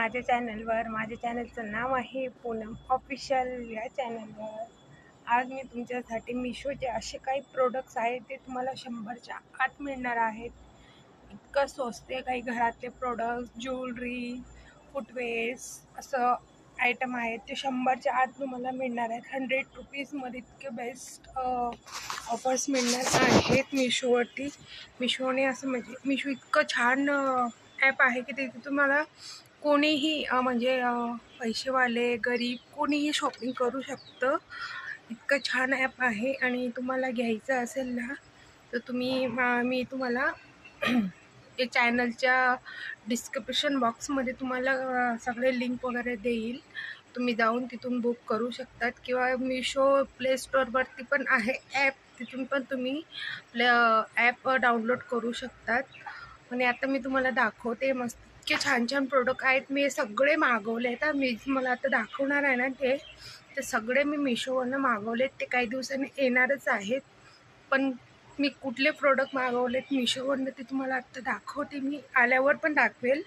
माझ्या चॅनलवर. माझ्या चॅनलचं नाव आहे पूनम ऑफिशियल. या चॅनलवर आज मी तुमच्यासाठी मिशोचे असे काही प्रोडक्ट्स आहेत ते तुम्हाला 100च्या आत मिळणार आहेत. इतकं स्वस्त आहे. काही घरातले प्रोडक्ट्स, ज्वेलरी, फुटवेअर्स असं आयटम आहेत ते 100च्या आत तुम्हाला मिळणार आहेत. 100 रुपीजमध्ये इतके बेस्ट ऑफर्स मिळणार आहेत मिशोवरती. मिशोने असं म्हणजे मिशो इतकं छान ॲप आहे की तिथे तुम्हाला कोणीही म्हणजे पैसेवाले, गरीब कोणीही शॉपिंग करू शकतं. इतकं छान ॲप आहे. आणि तुम्हाला घ्यायचं असेल ना तर तुम्ही मी तुम्हाला या चॅनलच्या डिस्क्रिप्शन बॉक्समध्ये तुम्हाला सगळे लिंक वगैरे देईल. तुम्ही जाऊन तिथून बुक करू शकतात. किंवा मिशो प्ले स्टोअरवरती पण आहे ॲप, तिथून पण तुम्ही ॲप डाउनलोड करू शकतात. आणि आता मी तुम्हाला दाखवते. मस्त इतके छान छान प्रोडक्ट आहेत. मी सगळे मागवले आहेत. मी मला आता दाखवणार आहे ना ते सगळे मी मिशोवरनं मागवलेत. ते काही दिवसांनी येणारच आहेत. पण मी कुठले प्रोडक्ट मागवलेत मिशोवरनं ते तुम्हाला आत्ता दाखवते. मी आल्यावर पण दाखवेल,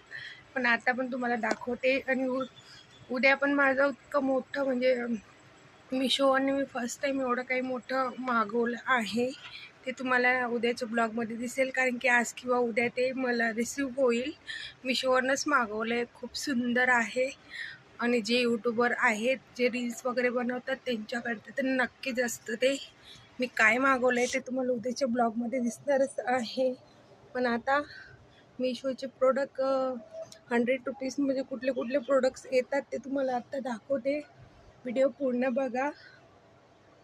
पण आता पण तुम्हाला दाखवते. आणि उद्या पण माझं इतकं मोठं म्हणजे मिशोवरने मी फर्स्ट टाईम एवढं काही मोठं मागवलं आहे. ते तुम्हाला उद्याच्या ब्लॉगमध्ये दिसेल, कारण की आज किंवा उद्या ते मला रिसीव होईल. मिशोवरनंच मागवलं आहे. खूप सुंदर आहे. आणि जे यूट्यूबर आहेत, जे रील्स वगैरे बनवतात त्यांच्याकडे तर नक्कीच असतं ते. मी काय मागवलं आहे ते तुम्हाला उद्याच्या ब्लॉगमध्ये दिसणारच आहे. पण आता मिशोचे प्रोडक्ट 100 रुपीजमध्ये कुठले कुठले प्रोडक्ट्स येतात ते तुम्हाला आत्ता दाखवते. व्हिडिओ पूर्ण बघा.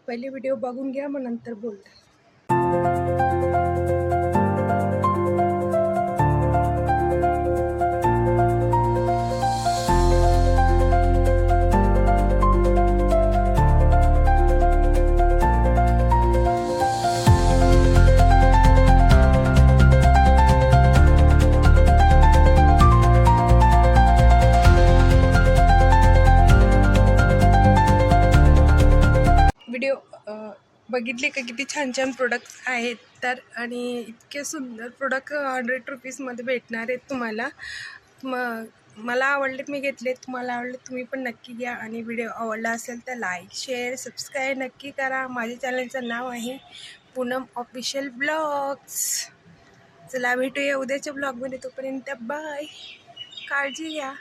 पहिले व्हिडिओ बघून घ्या, मग नंतर बोलते. व्हिडिओ बघितले का किती छान छान प्रोडक्ट्स आहेत तर. आणि इतके सुंदर प्रोडक्ट 100 रुपीजमध्ये भेटणार आहेत तुम्हाला. मला आवडलेत, मी घेतलेत. तुम्हाला आवडले तुम्ही पण नक्की घ्या. आणि व्हिडिओ आवडला असेल तर लाईक, शेअर, सबस्क्राईब नक्की करा. माझ्या चॅनलचं नाव आहे पूनम ऑफिशियल ब्लॉग्स. चला भेटूया उद्याच्या ब्लॉगमध्ये. तोपर्यंत बाय. काळजी घ्या.